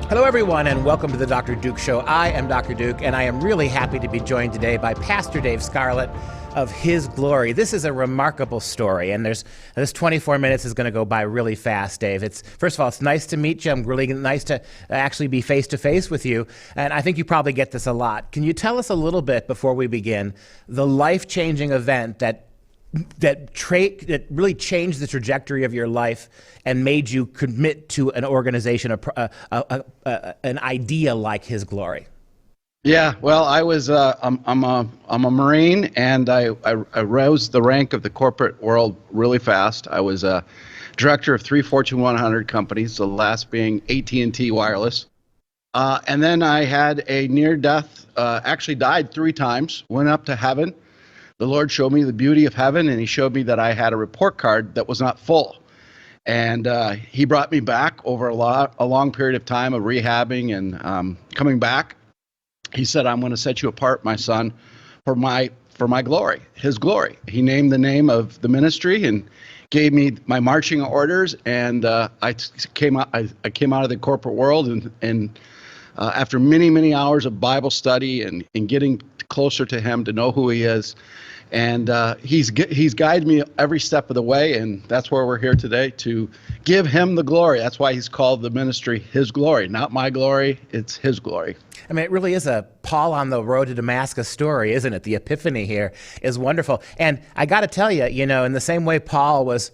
Hello, everyone, and welcome to the Dr. Duke Show. I am Dr. Duke, and I am really happy to be joined today by Pastor Dave Scarlett of His Glory. This is a remarkable story, and this 24 minutes is going to go by really fast, Dave. First of all, it's nice to meet you. I'm really nice to actually be face-to-face with you, and I think you probably get this a lot. Can you tell us a little bit, before we begin, the life-changing event that really changed the trajectory of your life and made you commit to an organization, an idea like His Glory? Yeah, well, I'm a Marine, and I rose the rank of the corporate world really fast. I was a director of 3 Fortune 100 companies, the last being AT&T Wireless. And then I had a near death, actually died 3 times, went up to heaven. The Lord showed me the beauty of heaven, and He showed me that I had a report card that was not full. And He brought me back over a long period of time of rehabbing and coming back. He said, "I'm going to set you apart, my son, for my glory, His glory." He named the name of the ministry and gave me my marching orders. And I came out of the corporate world, and after many hours of Bible study and getting closer to Him, to know who He is. And he's guided me every step of the way, and that's where we're here today, to give Him the glory. That's why He's called the ministry His Glory. Not my glory, it's His glory. I mean, it really is a Paul on the road to Damascus story, isn't it? The epiphany here is wonderful. And I got to tell you, in the same way Paul was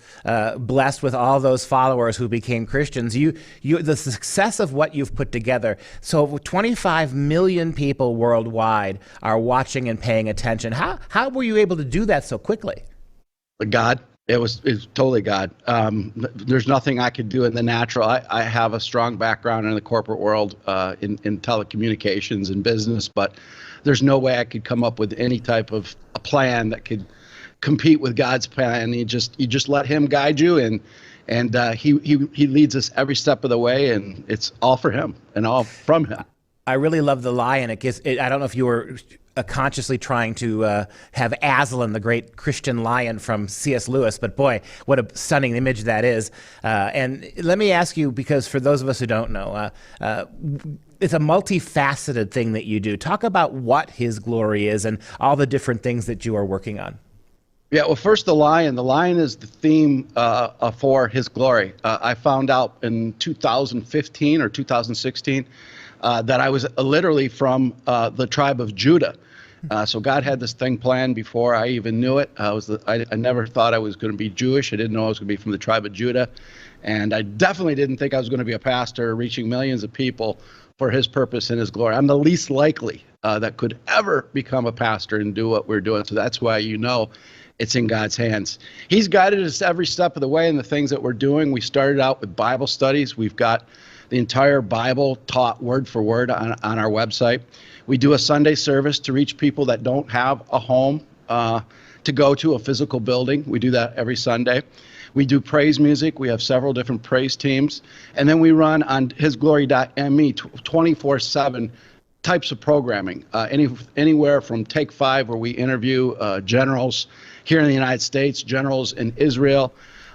blessed with all those followers who became Christians, the success of what you've put together. So 25 million people worldwide are watching and paying attention. How were you able to do that so quickly? God. It's totally God. There's nothing I could do in the natural. I have a strong background in the corporate world, in telecommunications and business, but there's no way I could come up with any type of a plan that could compete with God's plan. You just let Him guide you, and He leads us every step of the way, and it's all for Him and all from Him. I really love the lion. I don't know if you were consciously trying to have Aslan, the great Christian lion from C.S. Lewis, but boy, what a stunning image that is. And let me ask you, because for those of us who don't know, it's a multifaceted thing that you do. Talk about what His Glory is and all the different things that you are working on. Yeah, well, first the lion. The lion is the theme for His Glory. I found out in 2015 or 2016 that I was literally from the tribe of Judah. So God had this thing planned before I even knew it. I never thought I was going to be Jewish. I didn't know I was going to be from the tribe of Judah. And I definitely didn't think I was going to be a pastor reaching millions of people for His purpose and His glory. I'm the least likely that could ever become a pastor and do what we're doing. So that's why it's in God's hands. He's guided us every step of the way in the things that we're doing. We started out with Bible studies. We've got the entire Bible taught word for word on our website. We do a Sunday service to reach people that don't have a home to go to, a physical building. We do that every Sunday. We do praise music. We have several different praise teams. And then we run on hisglory.me 24/7 types of programming, anywhere from Take 5, where we interview generals here in the United States, generals in Israel,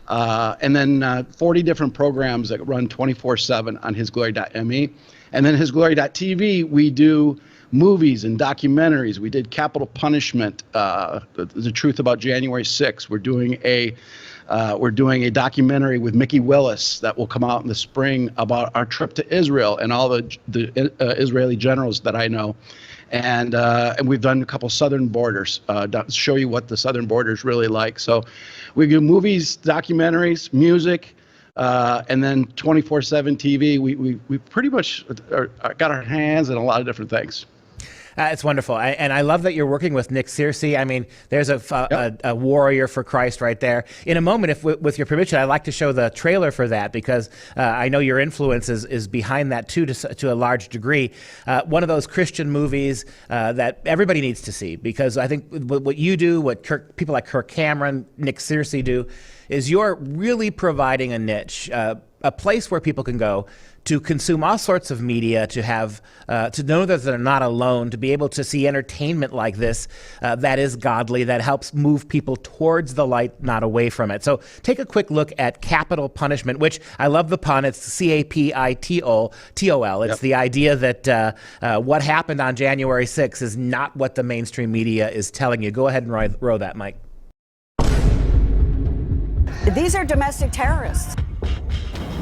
and then 40 different programs that run 24/7 on hisglory.me. And then hisglory.tv, we do movies and documentaries. We did Capital Punishment, the truth about January 6th. We're doing a documentary with Mickey Willis that will come out in the spring about our trip to Israel and all the Israeli generals that I know. And we've done a couple southern borders to show you what the southern border is really like. So we do movies, documentaries, music, and then 24/7 TV. We pretty much got our hands in a lot of different things. It's wonderful. And I love that you're working with Nick Searcy. I mean, there's a warrior for Christ right there. In a moment, if with your permission, I'd like to show the trailer for that, because I know your influence is behind that too, to a large degree. One of those Christian movies that everybody needs to see, because I think what you do, what people like Kirk Cameron, Nick Searcy do, is you're really providing a niche. a place where people can go to consume all sorts of media, to have to know that they're not alone, to be able to see entertainment like this that is godly, that helps move people towards the light, not away from it. So take a quick look at capital punishment, which I love the pun. It's CAPITOL. It's the idea that what happened on January 6th is not what the mainstream media is telling you. Go ahead and row that, Mike. These are domestic terrorists.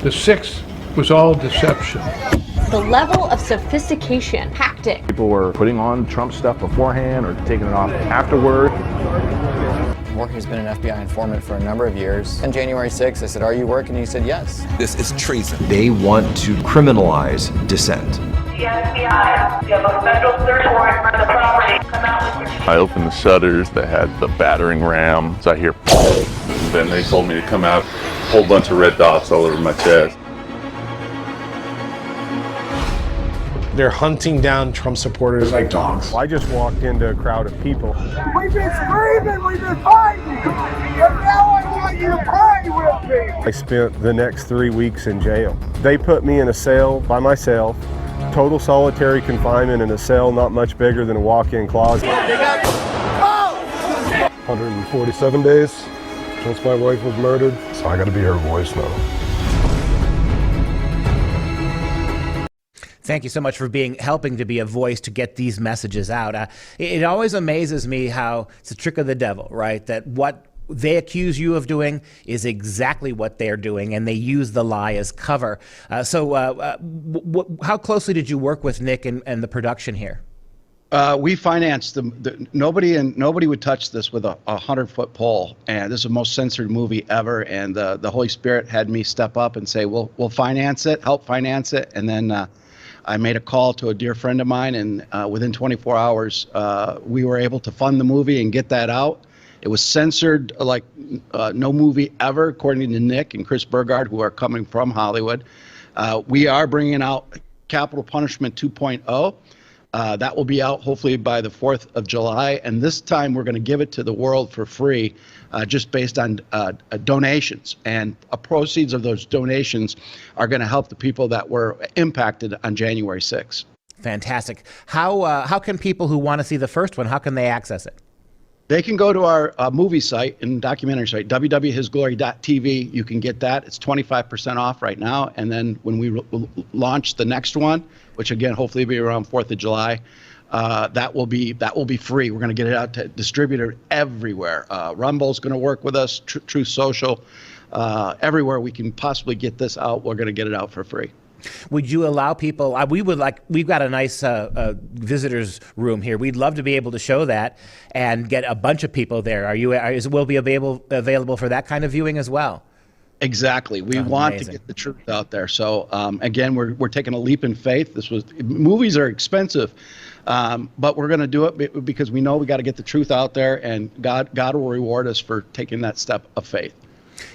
The 6th was all deception. The level of sophistication, tactic. People were putting on Trump stuff beforehand or taking it off afterward. Jorge's been an FBI informant for a number of years. On January 6th, I said, "Are you working?" He said, "Yes." This is treason. They want to criminalize dissent. The FBI, you have a federal search warrant for the property. Come out with your... I opened the shutters that had the battering ram, so I hear boom. Then they told me to come out, a whole bunch of red dots all over my chest. They're hunting down Trump supporters like dogs. I just walked into a crowd of people. We've been screaming, we've been fighting, and now I want you to pray with me. I spent the next 3 weeks in jail. They put me in a cell by myself, total solitary confinement in a cell not much bigger than a walk-in closet. 147 days since my wife was murdered, so I gotta be her voice now. Thank you so much for helping to be a voice to get these messages out. It always amazes me how it's a trick of the devil, right? That what they accuse you of doing is exactly what they're doing, and they use the lie as cover. How closely did you work with Nick and the production here? We financed nobody would touch this with a 100-foot pole, and this is the most censored movie ever. And the Holy Spirit had me step up and say, "We'll finance it, help finance it." And then I made a call to a dear friend of mine, and within 24 hours, we were able to fund the movie and get that out. It was censored like no movie ever, according to Nick and Chris Burgard, who are coming from Hollywood. We are bringing out Capital Punishment 2.0. That will be out hopefully by the 4th of July. And this time we're going to give it to the world for free, just based on donations. And proceeds of those donations are going to help the people that were impacted on January 6th. Fantastic. How can people who want to see the first one, how can they access it? They can go to our movie site and documentary site, www.hisglory.tv. You can get that. It's 25% off right now. And then when we launch the next one, which again, hopefully will be around 4th of July, that will be free. We're going to get it out to distributor everywhere. Rumble's going to work with us, Truth Social, everywhere we can possibly get this out. We're going to get it out for free. Would you allow people, we've got a nice visitors room here. We'd love to be able to show that and get a bunch of people there. Will be available for that kind of viewing as well? Exactly. We want to get the truth out there. So again, we're taking a leap in faith. Movies are expensive, but we're going to do it because we know we got to get the truth out there, and God will reward us for taking that step of faith.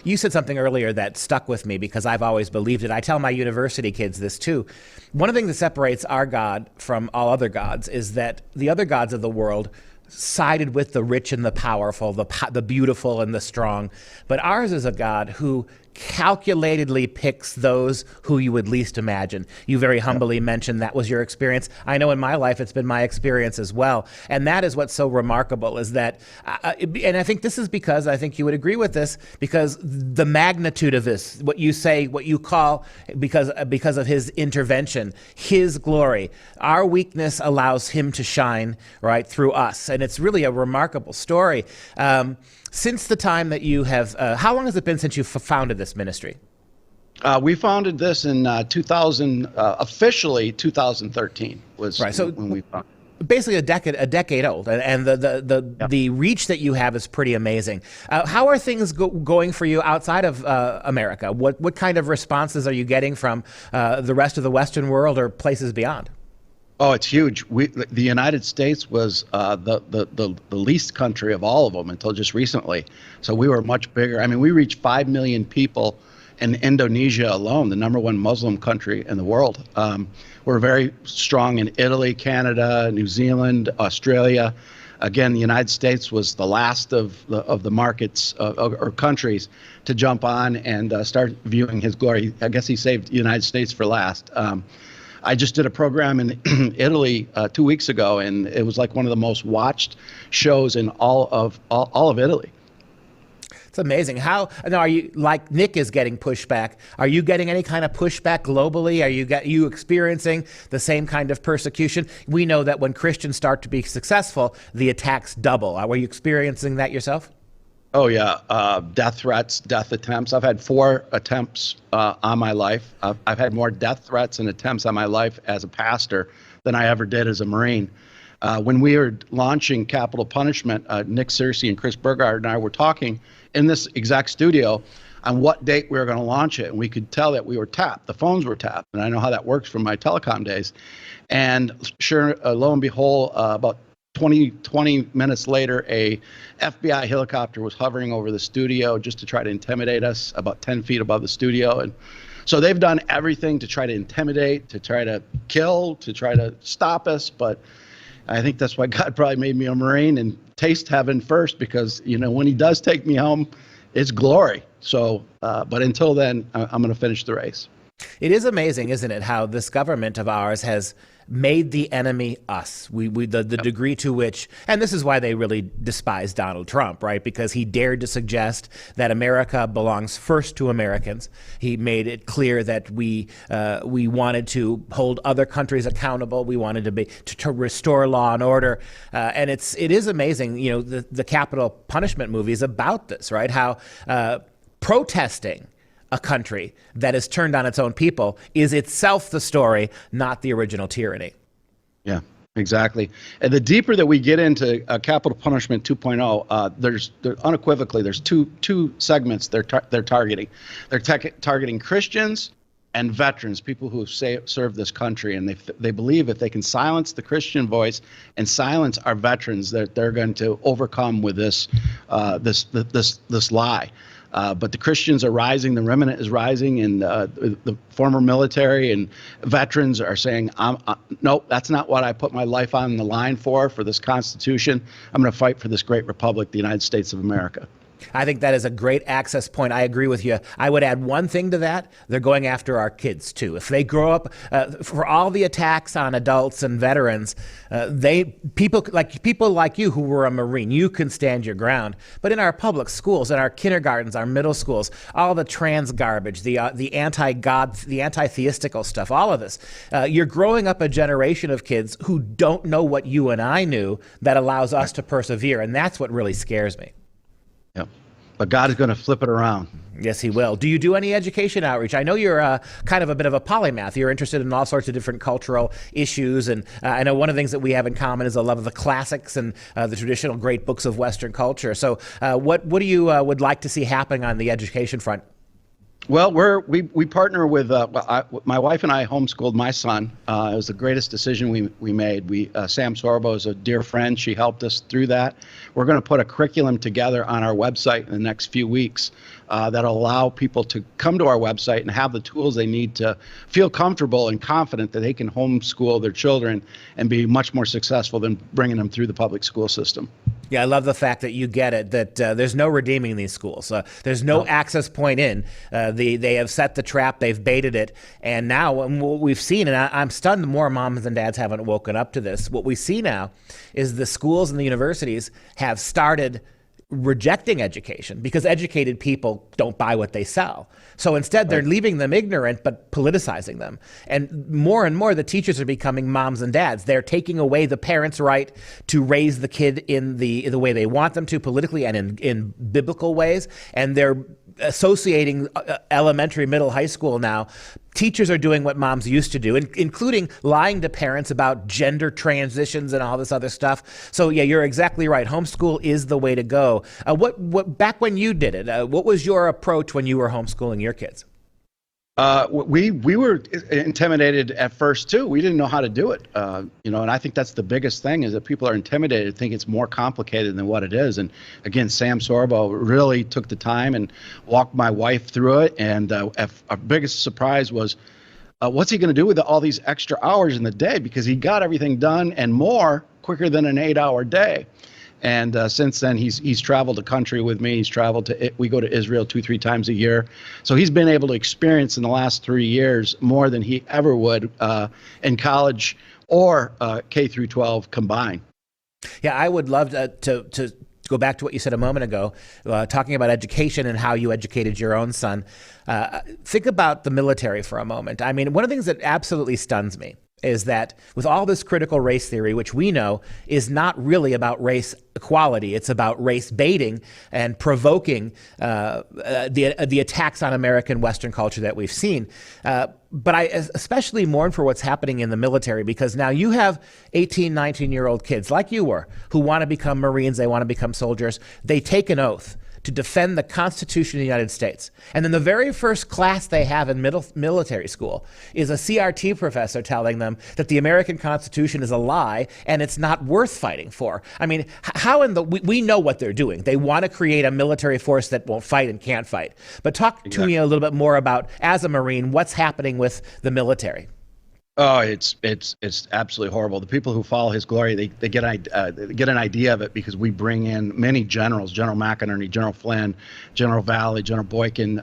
You said something earlier that stuck with me because I've always believed it. I tell my university kids this too. One of the things that separates our God from all other gods is that the other gods of the world sided with the rich and the powerful, the beautiful and the strong. But ours is a God who calculatedly picks those who you would least imagine. You very humbly mentioned that was your experience. I know in my life it's been my experience as well. And that is what's so remarkable is that, and I think this is because, I think you would agree with this, because the magnitude of this, what you say, what you call, because of his intervention, his glory, our weakness allows him to shine right through us. And it's really a remarkable story. Since the time that you have, how long has it been since you founded this ministry? We founded this in 2000, officially 2013 was right. When we founded. Basically a decade old, and the reach that you have is pretty amazing. How are things going for you outside of America? What kind of responses are you getting from the rest of the Western world or places beyond? Oh, it's huge. The United States was the least country of all of them until just recently. So we were much bigger. I mean, we reached 5 million people in Indonesia alone, the #1 Muslim country in the world. We're very strong in Italy, Canada, New Zealand, Australia. Again, the United States was the last of the markets or countries to jump on and start viewing his glory. I guess he saved the United States for last. I just did a program in Italy 2 weeks ago, and it was like one of the most watched shows in all of Italy. It's amazing. How now are you, like Nick is getting pushback? Are you getting any kind of pushback globally? Are you experiencing the same kind of persecution? We know that when Christians start to be successful, the attacks double. Were you experiencing that yourself? Oh yeah, death threats, death attempts. I've had 4 attempts on my life. I've had more death threats and attempts on my life as a pastor than I ever did as a Marine. When we were launching Capital Punishment, Nick Searcy and Chris Burgard and I were talking in this exact studio on what date we were going to launch it. And we could tell that we were tapped. The phones were tapped. And I know how that works from my telecom days. And sure, lo and behold, about 20 minutes later, a FBI helicopter was hovering over the studio just to try to intimidate us about 10 feet above the studio. And so they've done everything to try to intimidate, to try to kill, to try to stop us. But I think that's why God probably made me a Marine and taste heaven first, because, you know, when he does take me home, it's glory. So, but until then, I'm going to finish the race. It is amazing, isn't it, how this government of ours has made the enemy us. The degree to which, and this is why they really despise Donald Trump, right? Because he dared to suggest that America belongs first to Americans. He made it clear that we wanted to hold other countries accountable. We wanted to restore law and order. And it is amazing, you know, the Capital Punishment movie is about this, right? How protesting a country that is turned on its own people is itself the story, not the original tyranny. Yeah, exactly. And the deeper that we get into Capital Punishment 2.0, there's unequivocally there's two segments they're targeting. They're targeting Christians and veterans, people who have served this country, and they believe if they can silence the Christian voice and silence our veterans, that they're going to overcome with this lie. But the Christians are rising, the remnant is rising, and the former military and veterans are saying, nope, that's not what I put my life on the line for this Constitution. I'm going to fight for this great republic, the United States of America. I think that is a great access point. I agree with you. I would add one thing to that. They're going after our kids, too. If they grow up, for all the attacks on adults and veterans, people like you who were a Marine, you can stand your ground. But in our public schools, in our kindergartens, our middle schools, all the trans garbage, the anti-God, the anti-theistical stuff, all of this, you're growing up a generation of kids who don't know what you and I knew that allows us to persevere. And that's what really scares me. Yep. But God is going to flip it around. Yes, he will. Do you do any education outreach? I know you're kind of a bit of a polymath. You're interested in all sorts of different cultural issues. And I know one of the things that we have in common is a love of the classics and the traditional great books of Western culture. So what do you would like to see happening on the education front? Well, we partner with my wife and I homeschooled my son. It was the greatest decision we made. Sam Sorbo is a dear friend. She helped us through that. We're going to put a curriculum together on our website in the next few weeks that'll allow people to come to our website and have the tools they need to feel comfortable and confident that they can homeschool their children and be much more successful than bringing them through the public school system. Yeah, I love the fact that you get it, that there's no redeeming these schools. There's no access point in. They have set the trap, they've baited it, and now what we've seen, and I'm stunned more moms and dads haven't woken up to this, what we see now is the schools and the universities have started rejecting education because educated people don't buy what they sell. So instead, they're leaving them ignorant, but politicizing them. And more, the teachers are becoming moms and dads. They're taking away the parents' right to raise the kid in the way they want them to, politically and in biblical ways. And they're associating elementary, middle, high school now. Teachers are doing what moms used to do, including lying to parents about gender transitions and all this other stuff. So yeah, you're exactly right. Homeschool is the way to go. What back when you did it, what was your approach when you were homeschooling your kids? We were intimidated at first too. We didn't know how to do it, and I think that's the biggest thing is that people are intimidated, think it's more complicated than what it is. And again, Sam Sorbo really took the time and walked my wife through it. And our biggest surprise was what's he going to do with all these extra hours in the day? Because he got everything done and more quicker than an 8-hour day. And since then, he's traveled the country with me. We go to Israel 2-3 times a year. So he's been able to experience in the last 3 years more than he ever would in college or K through 12 combined. Yeah, I would love to go back to what you said a moment ago, talking about education and how you educated your own son. Think about the military for a moment. I mean, one of the things that absolutely stuns me is that with all this critical race theory, which we know is not really about race equality, it's about race baiting and provoking the attacks on American Western culture that we've seen. But I especially mourn for what's happening in the military, because now you have 18, 19-year-old kids like you were who want to become Marines, they want to become soldiers. They take an oath to defend the Constitution of the United States. And then the very first class they have in military school is a CRT professor telling them that the American Constitution is a lie and it's not worth fighting for. I mean, how we know what they're doing. They want to create a military force that won't fight and can't fight. But talk to me a little bit more about, as a Marine, what's happening with the military. Oh, it's absolutely horrible. The people who follow His Glory, they get an idea of it because we bring in many generals: General McInerney, General Flynn, General Valley, General Boykin,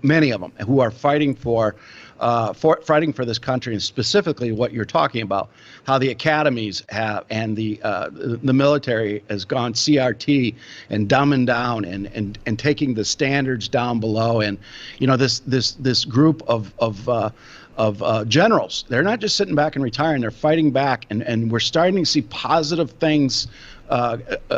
many of them who are fighting for this country, and specifically what you're talking about, how the academies have and the military has gone CRT and dumbing down and taking the standards down below, and this group of generals. They're not just sitting back and retiring, they're fighting back, and we're starting to see positive things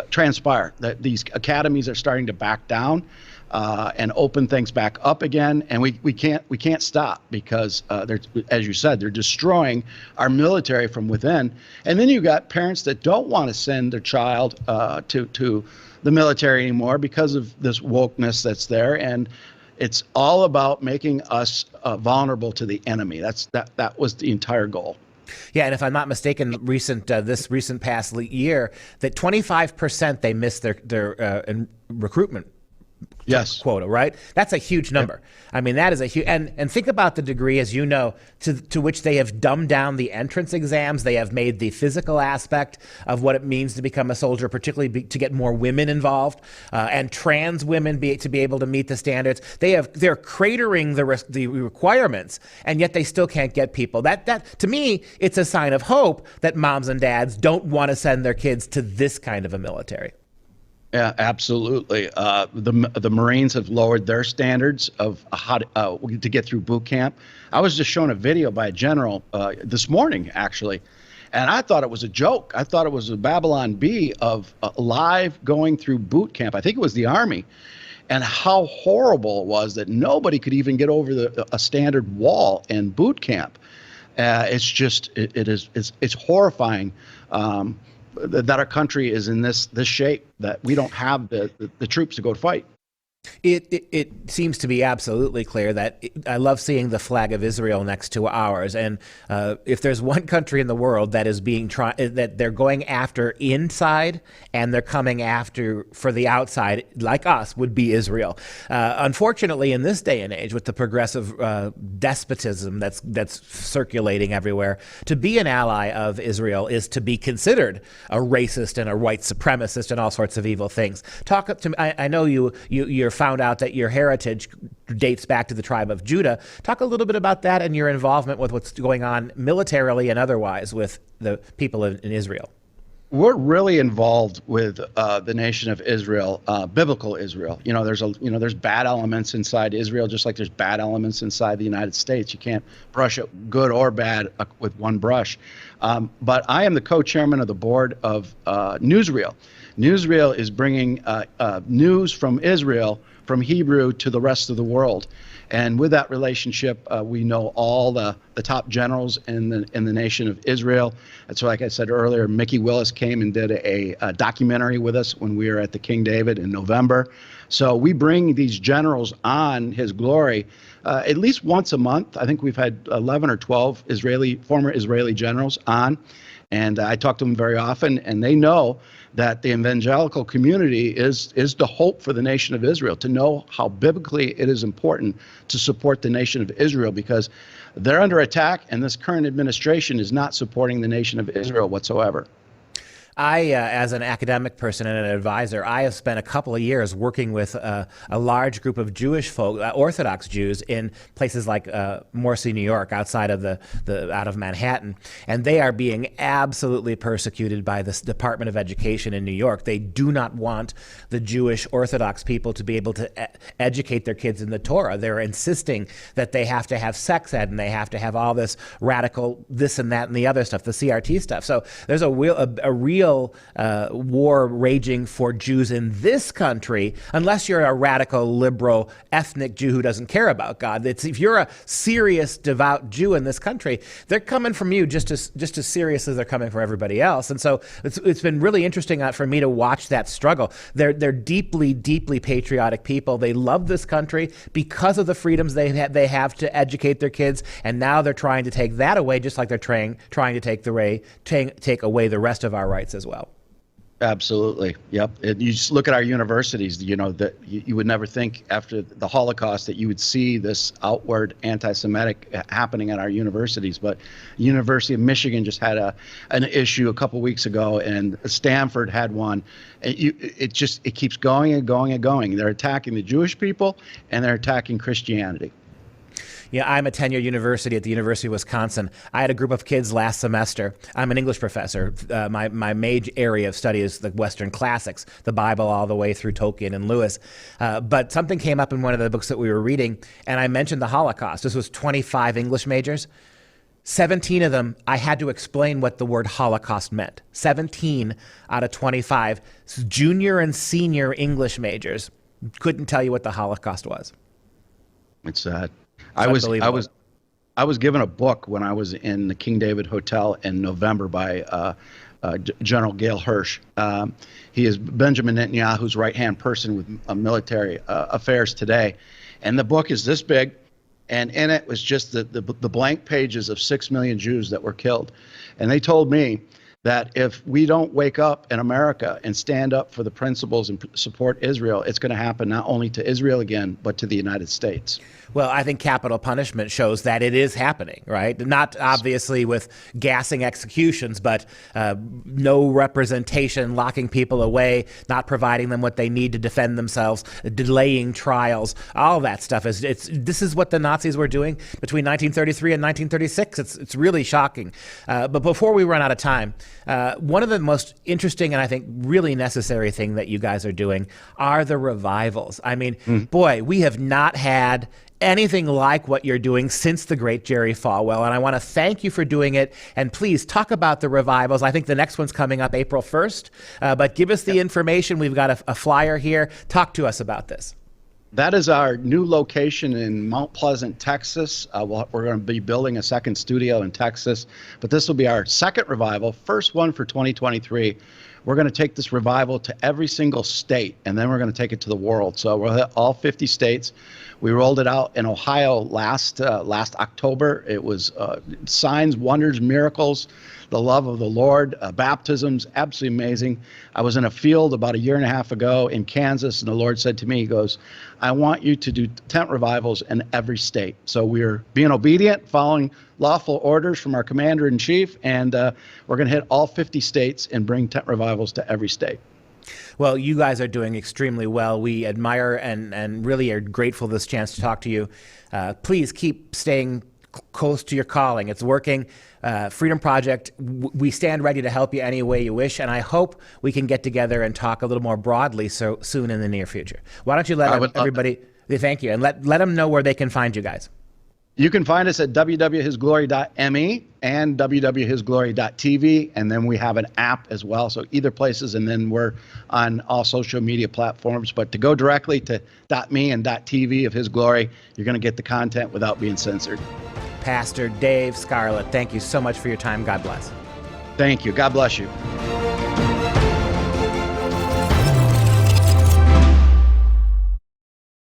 transpire. That these academies are starting to back down and open things back up again, and we can't stop, because they're, as you said, they're destroying our military from within. And then you got parents that don't want to send their child to the military anymore because of this wokeness that's there, and it's all about making us vulnerable to the enemy. That was the entire goal. Yeah, and if I'm not mistaken, this recent past year, that 25% they missed their recruitment quota, right? That's a huge number. I mean, that is a huge, and think about the degree, as you know, to which they have dumbed down the entrance exams. They have made the physical aspect of what it means to become a soldier, particularly to get more women involved, and trans women to be able to meet the standards. They're cratering the requirements, and yet they still can't get people. That to me, it's a sign of hope that moms and dads don't want to send their kids to this kind of a military. Yeah, absolutely. The Marines have lowered their standards of how to get through boot camp. I was just shown a video by a general this morning, actually, and I thought it was a joke. I thought it was a Babylon Bee of live going through boot camp. I think it was the Army, and how horrible it was that nobody could even get over a standard wall in boot camp. It's horrifying. That our country is in this shape, that we don't have the troops to go fight. It seems to be absolutely clear that I love seeing the flag of Israel next to ours. And if there's one country in the world that is that they're going after inside and they're coming after for the outside, like us, would be Israel. Unfortunately, in this day and age, with the progressive despotism that's circulating everywhere, to be an ally of Israel is to be considered a racist and a white supremacist and all sorts of evil things. Talk to me. I know you're found out that your heritage dates back to the tribe of Judah. Talk a little bit about that and your involvement with what's going on militarily and otherwise with the people in Israel. We're really involved with the nation of Israel, biblical Israel. There's bad elements inside Israel, just like there's bad elements inside the United States. You can't brush it good or bad with one brush. But I am the co-chairman of the board of Newsreel. Newsreel is bringing news from Israel, from Hebrew to the rest of the world. And with that relationship, we know all the top generals in the nation of Israel. And so, like I said earlier, Mickey Willis came and did a documentary with us when we were at the King David in November. So we bring these generals on His Glory at least once a month. I think we've had 11 or 12 former Israeli generals on. And I talk to them very often, and they know that the evangelical community is the hope for the nation of Israel, to know how biblically it is important to support the nation of Israel, because they're under attack, and this current administration is not supporting the nation of Israel whatsoever. I, as an academic person and an advisor, I have spent a couple of years working with a large group of Jewish folk, Orthodox Jews, in places like Morrissey, New York, outside of out of Manhattan, and they are being absolutely persecuted by the Department of Education in New York. They do not want the Jewish Orthodox people to be able to educate their kids in the Torah. They're insisting that they have to have sex ed and they have to have all this radical this and that and the other stuff, the CRT stuff. So there's a real war raging for Jews in this country, unless you're a radical, liberal, ethnic Jew who doesn't care about God. If you're a serious, devout Jew in this country, they're coming from you just as serious as they're coming for everybody else. And so it's been really interesting for me to watch that struggle. They're deeply, deeply patriotic people. They love this country because of the freedoms they have to educate their kids, and now they're trying to take that away, just like they're trying to take away the rest of our rights as well. Absolutely. Yep. You just look at our universities, you know, that you would never think after the Holocaust that you would see this outward anti-Semitic happening at our universities. But University of Michigan just had an issue a couple weeks ago, and Stanford had one. It keeps going and going and going. They're attacking the Jewish people, and they're attacking Christianity. Yeah, I'm a 10-year university at the University of Wisconsin. I had a group of kids last semester. I'm an English professor. My major area of study is the Western classics, the Bible all the way through Tolkien and Lewis. But something came up in one of the books that we were reading, and I mentioned the Holocaust. This was 25 English majors. 17 of them, I had to explain what the word Holocaust meant. 17 out of 25 junior and senior English majors couldn't tell you what the Holocaust was. It's sad. I was given a book when I was in the King David Hotel in November by General Gail Hirsch. He is Benjamin Netanyahu's right-hand person with military affairs today. And the book is this big, and in it was just the blank pages of 6 million Jews that were killed. And they told me that if we don't wake up in America and stand up for the principles and support Israel, it's going to happen not only to Israel again, but to the United States. Well, I think capital punishment shows that it is happening, right? Not obviously with gassing executions, but no representation, locking people away, not providing them what they need to defend themselves, delaying trials, all that stuff. This is what the Nazis were doing between 1933 and 1936. It's really shocking. But before we run out of time, one of the most interesting and I think really necessary thing that you guys are doing are the revivals. I mean, boy, we have not had anything like what you're doing since the great Jerry Falwell, and I want to thank you for doing it. And please talk about the revivals. I think the next one's coming up April 1st, but give us the information. We've got a flyer here. Talk to us about this. That is our new location in Mount Pleasant, Texas. We're going to be building a second studio in Texas, but this will be our second revival, first one for 2023. We're going to take this revival to every single state, and then we're going to take it to the world. So we'll hit all 50 states. We rolled it out in Ohio last October. It was signs, wonders, miracles, the love of the Lord, baptisms, absolutely amazing. I was in a field about 1.5 years ago in Kansas, and the Lord said to me, he goes, I want you to do tent revivals in every state. So we're being obedient, following lawful orders from our commander-in-chief, and we're going to hit all 50 states and bring tent revivals to every state. Well, you guys are doing extremely well. We admire and really are grateful for this chance to talk to you. Please keep staying close to your calling. It's working. Freedom Project, we stand ready to help you any way you wish, and I hope we can get together and talk a little more broadly so soon in the near future. Why don't you let everybody, thank you, and let them know where they can find you guys. You can find us at www.hisglory.me and www.hisglory.tv, and then we have an app as well. So either places, and then we're on all social media platforms. But to go directly to .me and .tv of His Glory, you're going to get the content without being censored. Pastor Dave Scarlett, thank you so much for your time. God bless. Thank you. God bless you.